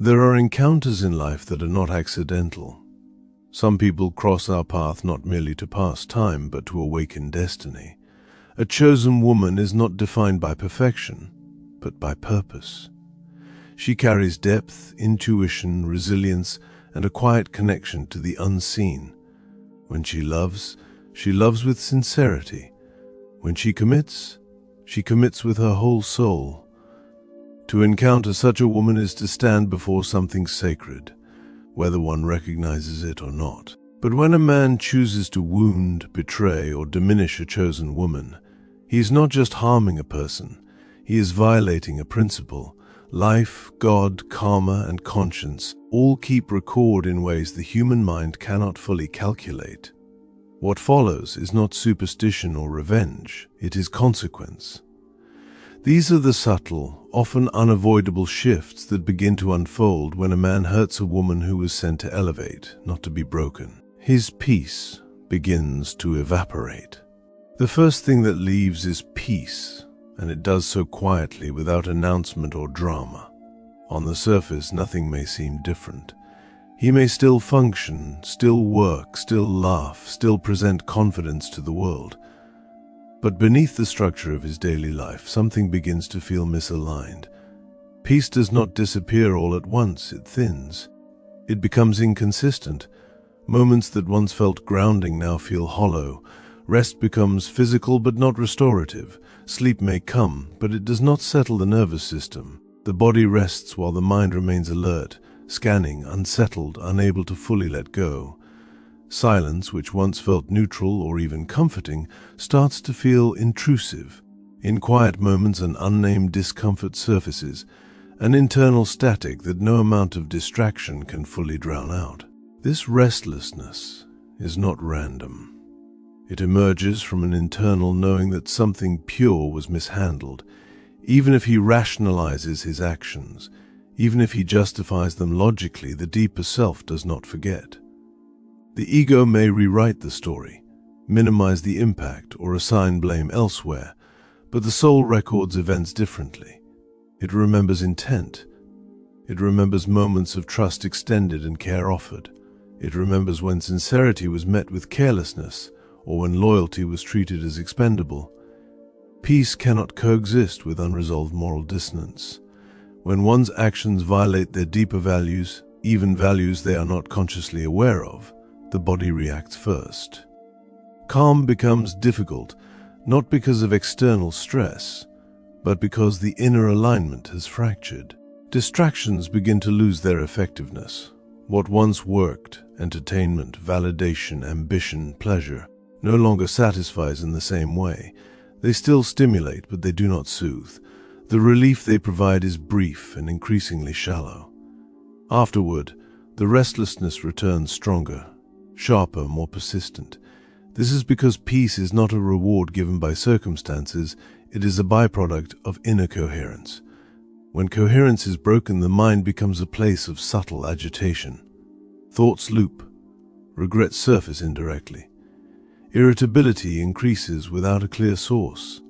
There are encounters in life that are not accidental. Some people cross our path not merely to pass time, but to awaken destiny. A chosen woman is not defined by perfection, but by purpose. She carries depth, intuition, resilience, and a quiet connection to the unseen. When she loves with sincerity. When she commits with her whole soul. To encounter such a woman is to stand before something sacred, whether one recognizes it or not. But when a man chooses to wound, betray, or diminish a chosen woman, he is not just harming a person, he is violating a principle. Life, God, karma, and conscience all keep record in ways the human mind cannot fully calculate. What follows is not superstition or revenge, it is consequence. These are the subtle, often unavoidable shifts that begin to unfold when a man hurts a woman who was sent to elevate, not to be broken. His peace begins to evaporate. The first thing that leaves is peace, and it does so quietly without announcement or drama. On the surface, nothing may seem different. He may still function, still work, still laugh, still present confidence to the world. But beneath the structure of his daily life, something begins to feel misaligned. Peace does not disappear all at once, it thins. It becomes inconsistent. Moments that once felt grounding now feel hollow. Rest becomes physical but not restorative. Sleep may come, but it does not settle the nervous system. The body rests while the mind remains alert, scanning, unsettled, unable to fully let go. Silence, which once felt neutral or even comforting, starts to feel intrusive. In quiet moments, an unnamed discomfort surfaces, an internal static that no amount of distraction can fully drown out. This restlessness is not random. It emerges from an internal knowing that something pure was mishandled. Even if he rationalizes his actions, even if he justifies them logically, the deeper self does not forget. The ego may rewrite the story, minimize the impact, or assign blame elsewhere, but the soul records events differently. It remembers intent. It remembers moments of trust extended and care offered. It remembers when sincerity was met with carelessness, or when loyalty was treated as expendable. Peace cannot coexist with unresolved moral dissonance. When one's actions violate their deeper values, even values they are not consciously aware of, the body reacts first. Calm becomes difficult, not because of external stress, but because the inner alignment has fractured. Distractions begin to lose their effectiveness. What once worked, entertainment, validation, ambition, pleasure, no longer satisfies in the same way. They still stimulate, but they do not soothe. The relief they provide is brief and increasingly shallow. Afterward, the restlessness returns stronger, sharper, more persistent. This is because peace is not a reward given by circumstances, it is a byproduct of inner coherence. When coherence is broken, the mind becomes a place of subtle agitation. Thoughts loop, regrets surface indirectly. Irritability increases without a clear source.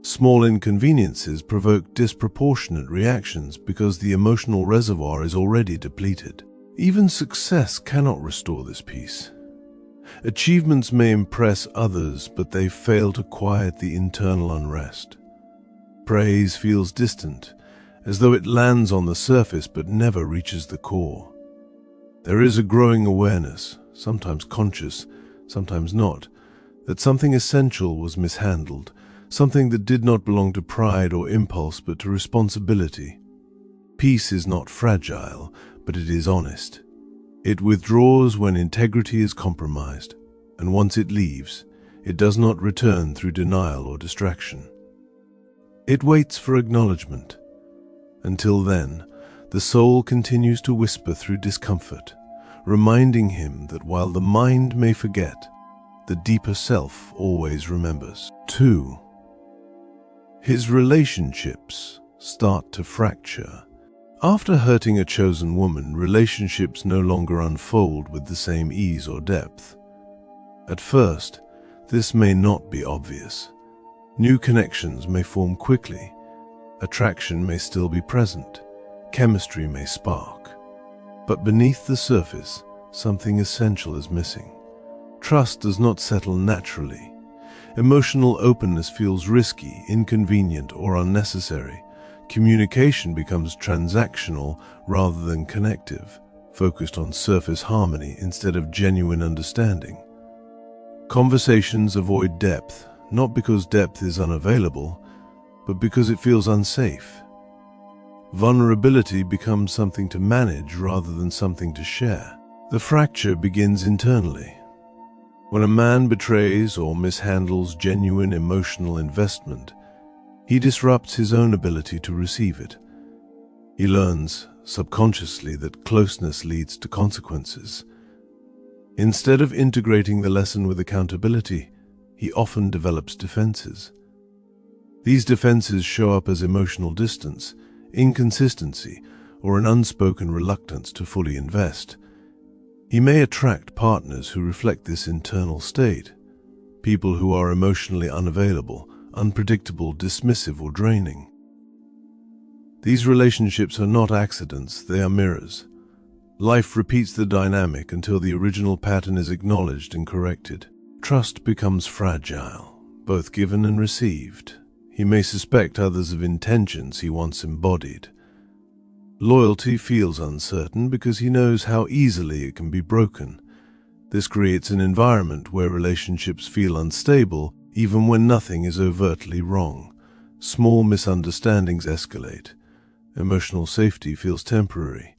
Small inconveniences provoke disproportionate reactions because the emotional reservoir is already depleted. Even success cannot restore this peace. Achievements may impress others, but they fail to quiet the internal unrest. Praise feels distant, as though it lands on the surface but never reaches the core. There is a growing awareness, sometimes conscious, sometimes not, that something essential was mishandled, something that did not belong to pride or impulse but to responsibility. Peace is not fragile, but it is honest. It withdraws when integrity is compromised, and once it leaves, it does not return through denial or distraction. It waits for acknowledgement. Until then, the soul continues to whisper through discomfort, reminding him that while the mind may forget, the deeper self always remembers. 2. His relationships start to fracture. After hurting a chosen woman, relationships no longer unfold with the same ease or depth. At first, this may not be obvious. New connections may form quickly. Attraction may still be present. Chemistry may spark. But beneath the surface, something essential is missing. Trust does not settle naturally. Emotional openness feels risky, inconvenient, or unnecessary. Communication becomes transactional rather than connective, focused on surface harmony instead of genuine understanding. Conversations avoid depth, not because depth is unavailable, but because it feels unsafe. Vulnerability becomes something to manage rather than something to share. The fracture begins internally. When a man betrays or mishandles genuine emotional investment, he disrupts his own ability to receive it. He learns, subconsciously, that closeness leads to consequences. Instead of integrating the lesson with accountability, he often develops defenses. These defenses show up as emotional distance, inconsistency, or an unspoken reluctance to fully invest. He may attract partners who reflect this internal state, people who are emotionally unavailable, unpredictable, dismissive, or draining. These relationships are not accidents, they are mirrors. Life repeats the dynamic until the original pattern is acknowledged and corrected. Trust becomes fragile, both given and received. He may suspect others of intentions he once embodied. Loyalty feels uncertain because he knows how easily it can be broken. This creates an environment where relationships feel unstable even when nothing is overtly wrong. Small misunderstandings escalate. Emotional safety feels temporary.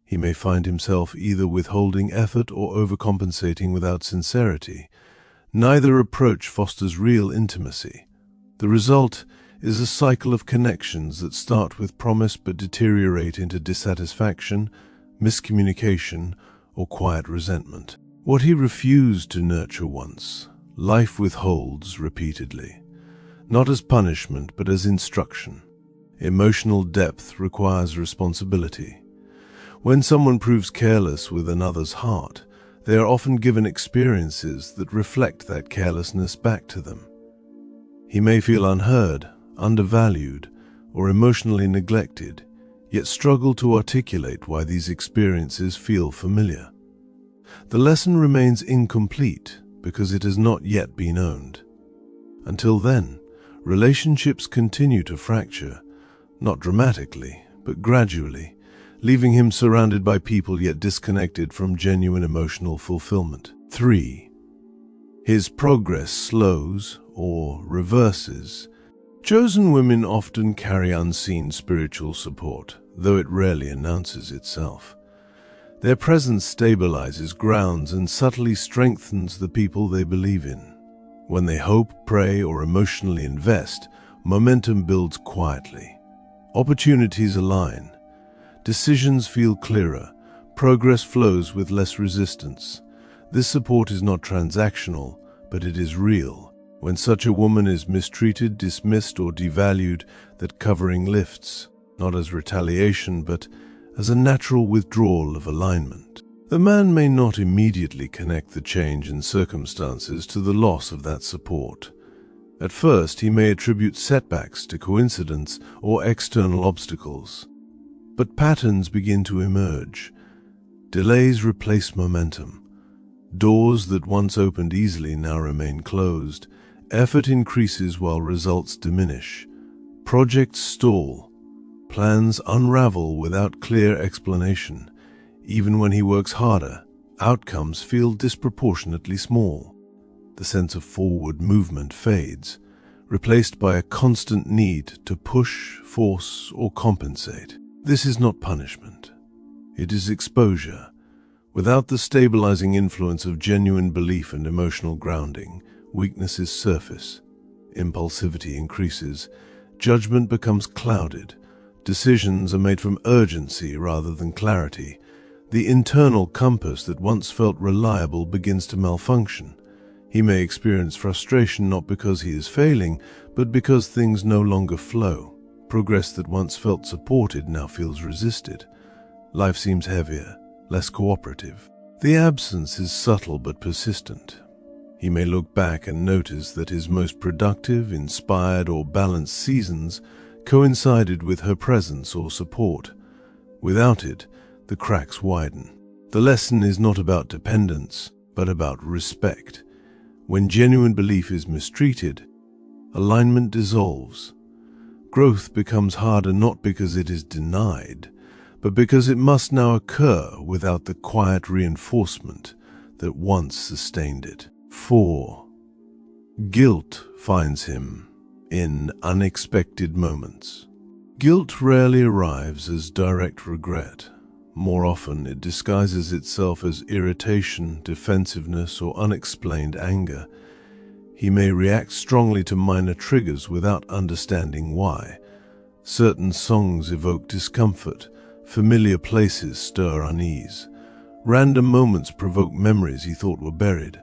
He may find himself either withholding effort or overcompensating without sincerity. Neither approach fosters real intimacy. The result is a cycle of connections that start with promise but deteriorate into dissatisfaction, miscommunication, or quiet resentment. What he refused to nurture once, life withholds repeatedly, not as punishment but as instruction. Emotional depth requires responsibility. When someone proves careless with another's heart, they are often given experiences that reflect that carelessness back to them. He may feel unheard, undervalued, or emotionally neglected, yet struggle to articulate why these experiences feel familiar. The lesson remains incomplete because it has not yet been owned. Until then, relationships continue to fracture, not dramatically, but gradually, leaving him surrounded by people yet disconnected from genuine emotional fulfillment. 3. His progress slows or reverses. Chosen women often carry unseen spiritual support, though it rarely announces itself. Their presence stabilizes, grounds, and subtly strengthens the people they believe in. When they hope, pray, or emotionally invest, momentum builds quietly. Opportunities align. Decisions feel clearer. Progress flows with less resistance. This support is not transactional, but it is real. When such a woman is mistreated, dismissed, or devalued, that covering lifts, not as retaliation, but as a natural withdrawal of alignment. The man may not immediately connect the change in circumstances to the loss of that support. At first, he may attribute setbacks to coincidence or external obstacles. But patterns begin to emerge. Delays replace momentum. Doors that once opened easily now remain closed. Effort increases while results diminish. Projects stall. Plans unravel without clear explanation. Even when he works harder, outcomes feel disproportionately small. The sense of forward movement fades, replaced by a constant need to push, force, or compensate. This is not punishment. It is exposure. Without the stabilizing influence of genuine belief and emotional grounding, weaknesses surface, impulsivity increases, judgment becomes clouded, decisions are made from urgency rather than clarity. The internal compass that once felt reliable begins to malfunction. He may experience frustration not because he is failing, but because things no longer flow. Progress that once felt supported now feels resisted. Life seems heavier, less cooperative. The absence is subtle but persistent. He may look back and notice that his most productive, inspired, or balanced seasons coincided with her presence or support. Without it, the cracks widen. The lesson is not about dependence, but about respect. When genuine belief is mistreated, alignment dissolves. Growth becomes harder not because it is denied, but because it must now occur without the quiet reinforcement that once sustained it. 4. Guilt finds him in unexpected moments. Guilt rarely arrives as direct regret. More often, it disguises itself as irritation, defensiveness, or unexplained anger. He may react strongly to minor triggers without understanding why. Certain songs evoke discomfort, familiar places stir unease. Random moments provoke memories he thought were buried.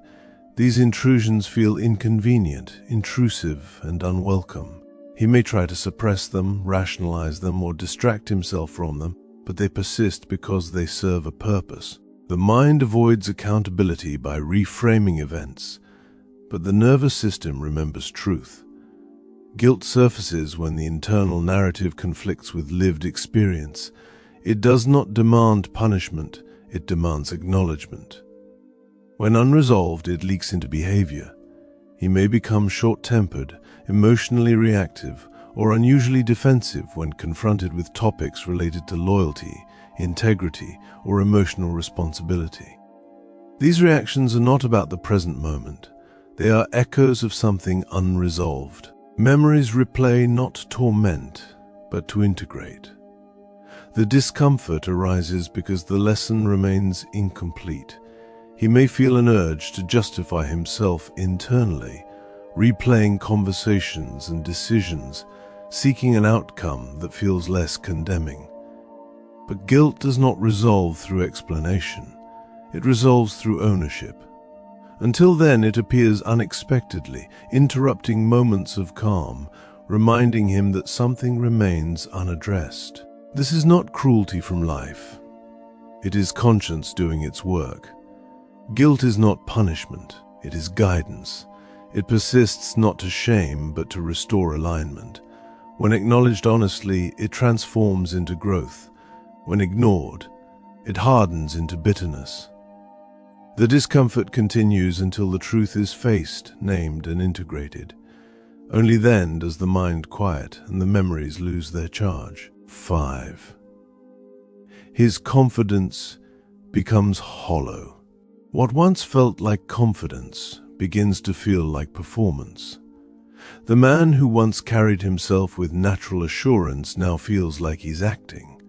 These intrusions feel inconvenient, intrusive, and unwelcome. He may try to suppress them, rationalize them, or distract himself from them, but they persist because they serve a purpose. The mind avoids accountability by reframing events, but the nervous system remembers truth. Guilt surfaces when the internal narrative conflicts with lived experience. It does not demand punishment, it demands acknowledgement. When unresolved, it leaks into behavior. He may become short-tempered, emotionally reactive, or unusually defensive when confronted with topics related to loyalty, integrity, or emotional responsibility. These reactions are not about the present moment. They are echoes of something unresolved. Memories replay not to torment, but to integrate. The discomfort arises because the lesson remains incomplete. He may feel an urge to justify himself internally, replaying conversations and decisions, seeking an outcome that feels less condemning. But guilt does not resolve through explanation. It resolves through ownership. Until then, it appears unexpectedly, interrupting moments of calm, reminding him that something remains unaddressed. This is not cruelty from life. It is conscience doing its work. Guilt is not punishment, it is guidance. It persists not to shame, but to restore alignment. When acknowledged honestly, it transforms into growth. When ignored, it hardens into bitterness. The discomfort continues until the truth is faced, named, and integrated. Only then does the mind quiet and the memories lose their charge. 5. His confidence becomes hollow. What once felt like confidence begins to feel like performance. The man who once carried himself with natural assurance now feels like he's acting.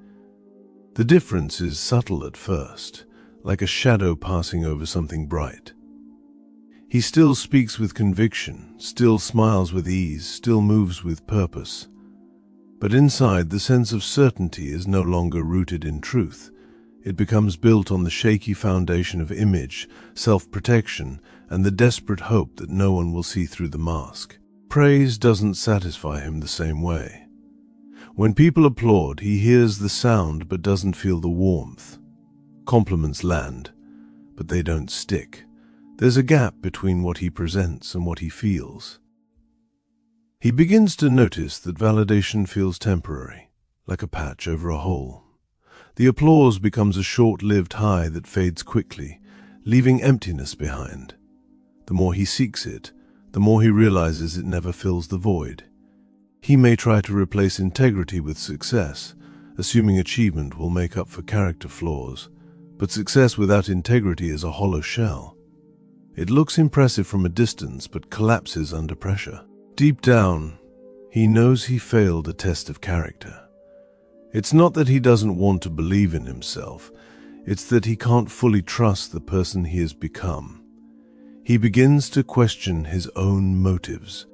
The difference is subtle at first, like a shadow passing over something bright. He still speaks with conviction, still smiles with ease, still moves with purpose. But inside, the sense of certainty is no longer rooted in truth. It becomes built on the shaky foundation of image, self-protection, and the desperate hope that no one will see through the mask. Praise doesn't satisfy him the same way. When people applaud, he hears the sound but doesn't feel the warmth. Compliments land, but they don't stick. There's a gap between what he presents and what he feels. He begins to notice that validation feels temporary, like a patch over a hole. The applause becomes a short-lived high that fades quickly, leaving emptiness behind. The more he seeks it, the more he realizes it never fills the void. He may try to replace integrity with success, assuming achievement will make up for character flaws, but success without integrity is a hollow shell. It looks impressive from a distance, but collapses under pressure. Deep down, he knows he failed a test of character. It's not that he doesn't want to believe in himself, it's that he can't fully trust the person he has become. He begins to question his own motives.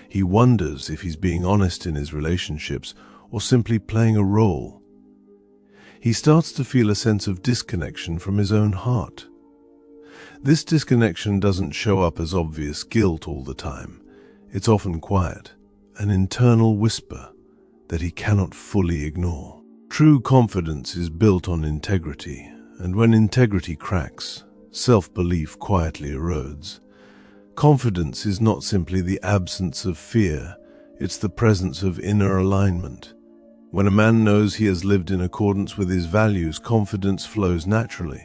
He wonders if he's being honest in his relationships or simply playing a role. He starts to feel a sense of disconnection from his own heart. This disconnection doesn't show up as obvious guilt all the time. It's often quiet, an internal whisper that he cannot fully ignore. True confidence is built on integrity, and when integrity cracks, self-belief quietly erodes. Confidence is not simply the absence of fear, it's the presence of inner alignment. When a man knows he has lived in accordance with his values, confidence flows naturally.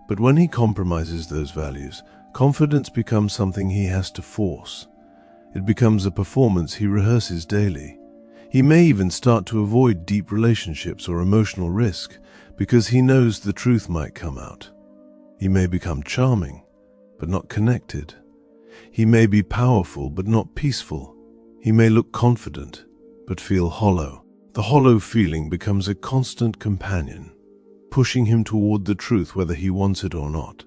But when he compromises those values, confidence becomes something he has to force. It becomes a performance he rehearses daily. He may even start to avoid deep relationships or emotional risk because he knows the truth might come out. He may become charming, but not connected. He may be powerful, but not peaceful. He may look confident, but feel hollow. The hollow feeling becomes a constant companion, pushing him toward the truth whether he wants it or not.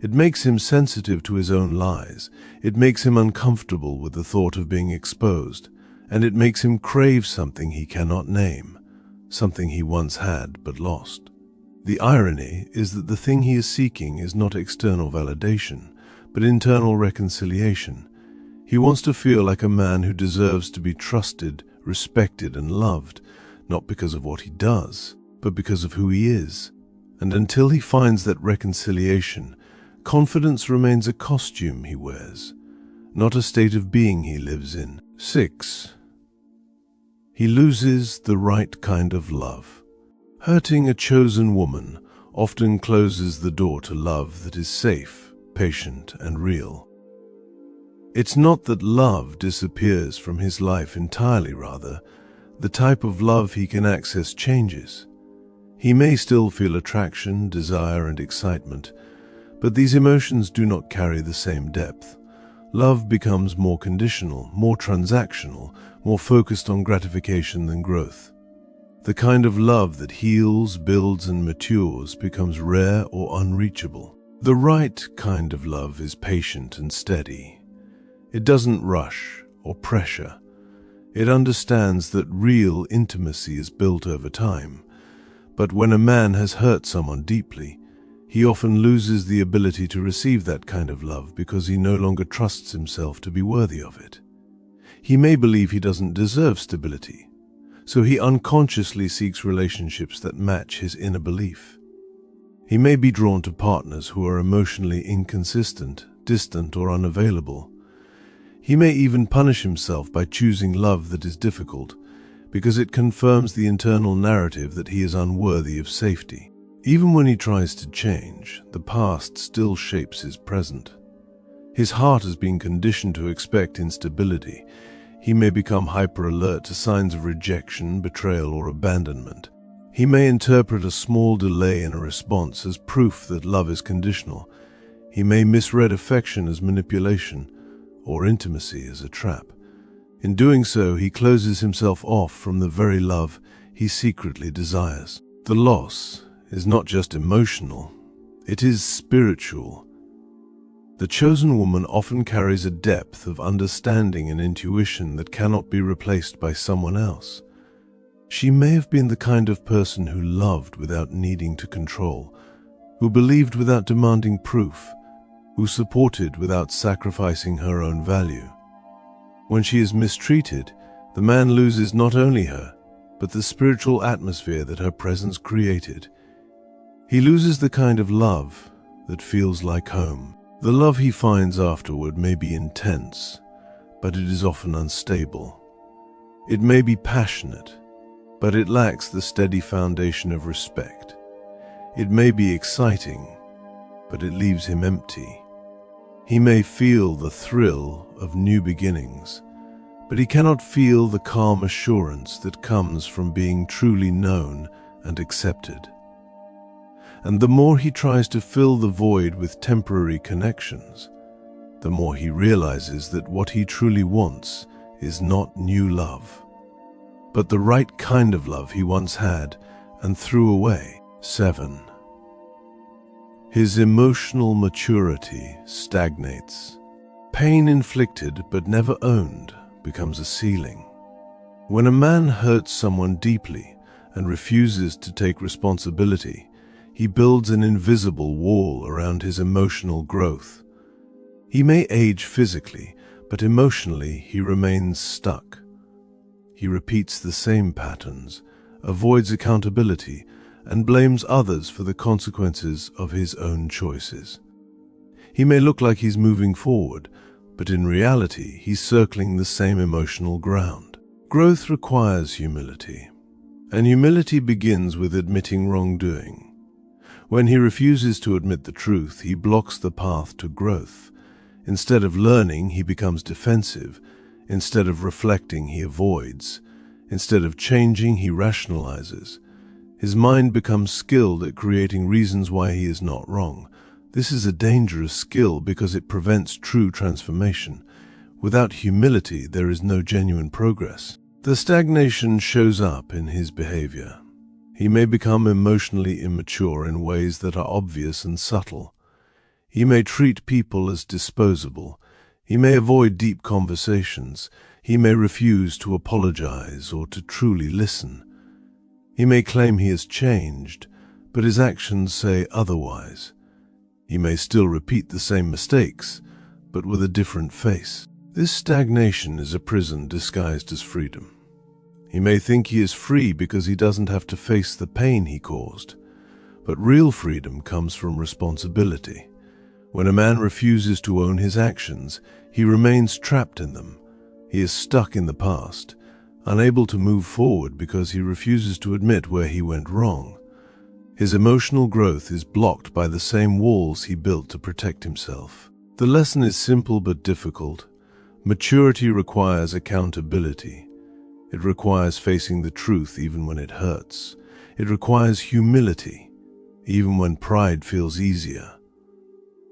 It makes him sensitive to his own lies. It makes him uncomfortable with the thought of being exposed, and it makes him crave something he cannot name, something he once had but lost. The irony is that the thing he is seeking is not external validation, but internal reconciliation. He wants to feel like a man who deserves to be trusted, respected, and loved, not because of what he does, but because of who he is. And until he finds that reconciliation, confidence remains a costume he wears, not a state of being he lives in. 6. He loses the right kind of love. Hurting a chosen woman often closes the door to love that is safe, patient, and real. It's not that love disappears from his life entirely, rather, the type of love he can access changes. He may still feel attraction, desire, and excitement, but these emotions do not carry the same depth. Love becomes more conditional, more transactional, more focused on gratification than growth. The kind of love that heals, builds, and matures becomes rare or unreachable. The right kind of love is patient and steady. It doesn't rush or pressure. It understands that real intimacy is built over time. But when a man has hurt someone deeply, he often loses the ability to receive that kind of love because he no longer trusts himself to be worthy of it. He may believe he doesn't deserve stability, so he unconsciously seeks relationships that match his inner belief. He may be drawn to partners who are emotionally inconsistent, distant, or unavailable. He may even punish himself by choosing love that is difficult, because it confirms the internal narrative that he is unworthy of safety. Even when he tries to change, the past still shapes his present. His heart has been conditioned to expect instability. He may become hyper-alert to signs of rejection, betrayal, or abandonment. He may interpret a small delay in a response as proof that love is conditional. He may misread affection as manipulation, or intimacy as a trap. In doing so, he closes himself off from the very love he secretly desires. The loss is not just emotional, it is spiritual. The chosen woman often carries a depth of understanding and intuition that cannot be replaced by someone else. She may have been the kind of person who loved without needing to control, who believed without demanding proof, who supported without sacrificing her own value. When she is mistreated, the man loses not only her, but the spiritual atmosphere that her presence created. He loses the kind of love that feels like home. The love he finds afterward may be intense, but it is often unstable. It may be passionate, but it lacks the steady foundation of respect. It may be exciting, but it leaves him empty. He may feel the thrill of new beginnings, but he cannot feel the calm assurance that comes from being truly known and accepted. And the more he tries to fill the void with temporary connections, the more he realizes that what he truly wants is not new love, but the right kind of love he once had and threw away. 7. His emotional maturity stagnates. Pain inflicted but never owned becomes a ceiling. When a man hurts someone deeply and refuses to take responsibility, he builds an invisible wall around his emotional growth. He may age physically, but emotionally he remains stuck. He repeats the same patterns, avoids accountability, and blames others for the consequences of his own choices. He may look like he's moving forward, but in reality he's circling the same emotional ground. Growth requires humility, And humility begins with admitting wrongdoing. When he refuses to admit the truth, he blocks the path to growth. Instead of learning, he becomes defensive. Instead of reflecting, he avoids. Instead of changing, he rationalizes. His mind becomes skilled at creating reasons why he is not wrong. This is a dangerous skill because it prevents true transformation. Without humility, there is no genuine progress. The stagnation shows up in his behavior. He may become emotionally immature in ways that are obvious and subtle. He may treat people as disposable. He may avoid deep conversations. He may refuse to apologize or to truly listen. He may claim he has changed, but his actions say otherwise. He may still repeat the same mistakes, but with a different face. This stagnation is a prison disguised as freedom. He may think he is free because he doesn't have to face the pain he caused, but real freedom comes from responsibility. When a man refuses to own his actions, he remains trapped in them. He is stuck in the past, unable to move forward because he refuses to admit where he went wrong. His emotional growth is blocked by the same walls he built to protect himself. The lesson is simple but difficult. Maturity requires accountability. It requires facing the truth even when it hurts. It requires humility, even when pride feels easier.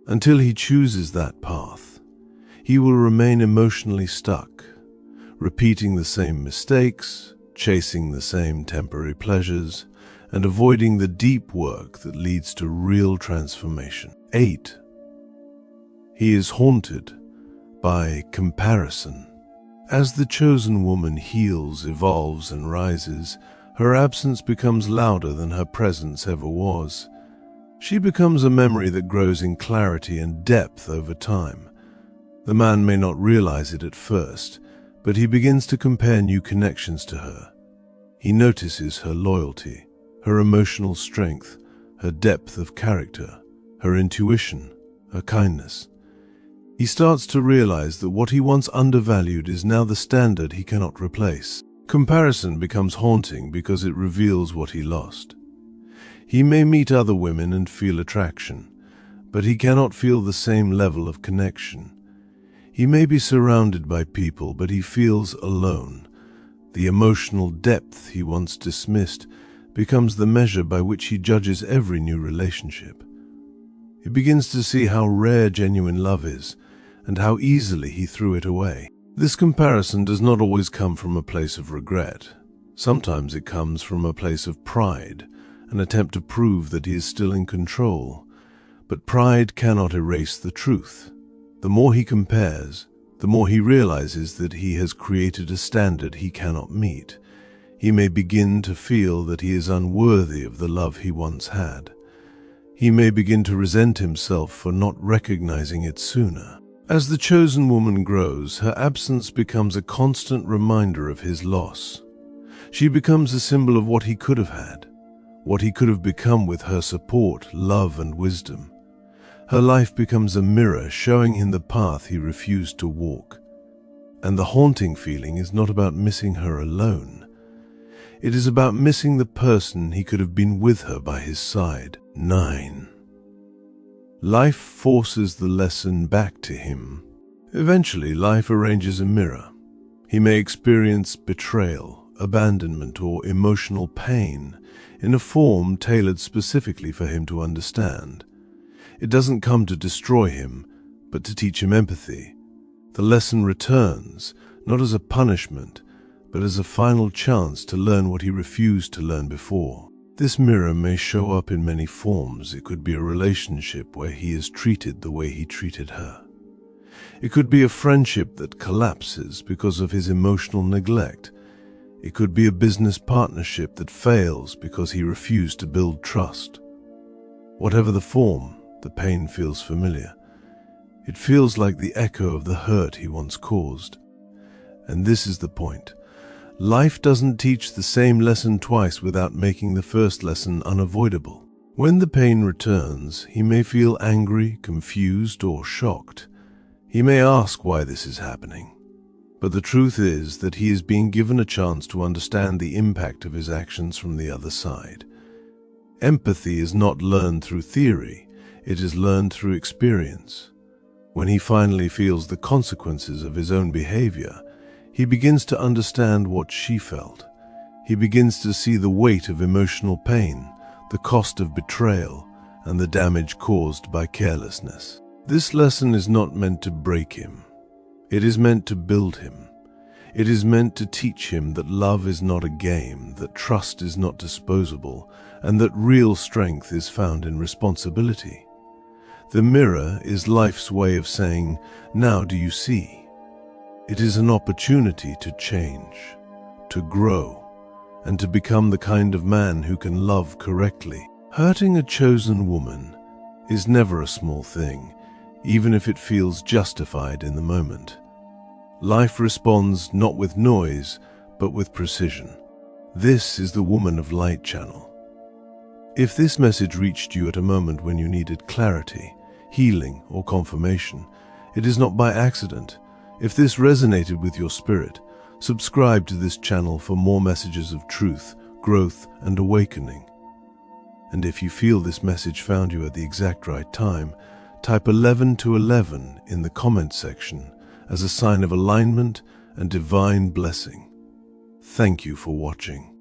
Until he chooses that path, he will remain emotionally stuck, repeating the same mistakes, chasing the same temporary pleasures, and avoiding the deep work that leads to real transformation. 8. He is haunted by comparison. As the chosen woman heals, evolves, and rises, her absence becomes louder than her presence ever was. She becomes a memory that grows in clarity and depth over time. The man may not realize it at first, but he begins to compare new connections to her. He notices her loyalty, her emotional strength, her depth of character, her intuition, her kindness. He starts to realize that what he once undervalued is now the standard he cannot replace. Comparison becomes haunting because it reveals what he lost. He may meet other women and feel attraction, but he cannot feel the same level of connection. He may be surrounded by people, but he feels alone. The emotional depth he once dismissed becomes the measure by which he judges every new relationship. He begins to see how rare genuine love is, and how easily he threw it away. This comparison does not always come from a place of regret. Sometimes it comes from a place of pride, an attempt to prove that he is still in control. But pride cannot erase the truth. The more he compares, the more he realizes that he has created a standard he cannot meet. He may begin to feel that he is unworthy of the love he once had. He may begin to resent himself for not recognizing it sooner. As the chosen woman grows, her absence becomes a constant reminder of his loss. She becomes a symbol of what he could have had, what he could have become with her support, love, and wisdom. Her life becomes a mirror showing him the path he refused to walk. And the haunting feeling is not about missing her alone. It is about missing the person he could have been with her by his side. 9. Life forces the lesson back to him. Eventually, life arranges a mirror. He may experience betrayal, abandonment, or emotional pain in a form tailored specifically for him to understand. It doesn't come to destroy him, but to teach him empathy. The lesson returns, not as a punishment, but as a final chance to learn what he refused to learn before. This mirror may show up in many forms. It could be a relationship where he is treated the way he treated her. It could be a friendship that collapses because of his emotional neglect. It could be a business partnership that fails because he refused to build trust. Whatever the form, the pain feels familiar. It feels like the echo of the hurt he once caused. And this is the point. Life doesn't teach the same lesson twice without making the first lesson unavoidable. When the pain returns, he may feel angry, confused, or shocked. He may ask why this is happening. But the truth is that he is being given a chance to understand the impact of his actions from the other side. Empathy is not learned through theory, it is learned through experience. When he finally feels the consequences of his own behavior, he begins to understand what she felt. He begins to see the weight of emotional pain, the cost of betrayal, and the damage caused by carelessness. This lesson is not meant to break him. It is meant to build him. It is meant to teach him that love is not a game, that trust is not disposable, and that real strength is found in responsibility. The mirror is life's way of saying, "Now do you see?" It is an opportunity to change, to grow, and to become the kind of man who can love correctly. Hurting a chosen woman is never a small thing, even if it feels justified in the moment. Life responds not with noise, but with precision. This is the Woman of Light channel. If this message reached you at a moment when you needed clarity, healing, or confirmation, it is not by accident. If this resonated with your spirit, subscribe to this channel for more messages of truth, growth, and awakening. And if you feel this message found you at the exact right time, type 11 to 11 in the comment section as a sign of alignment and divine blessing. Thank you for watching.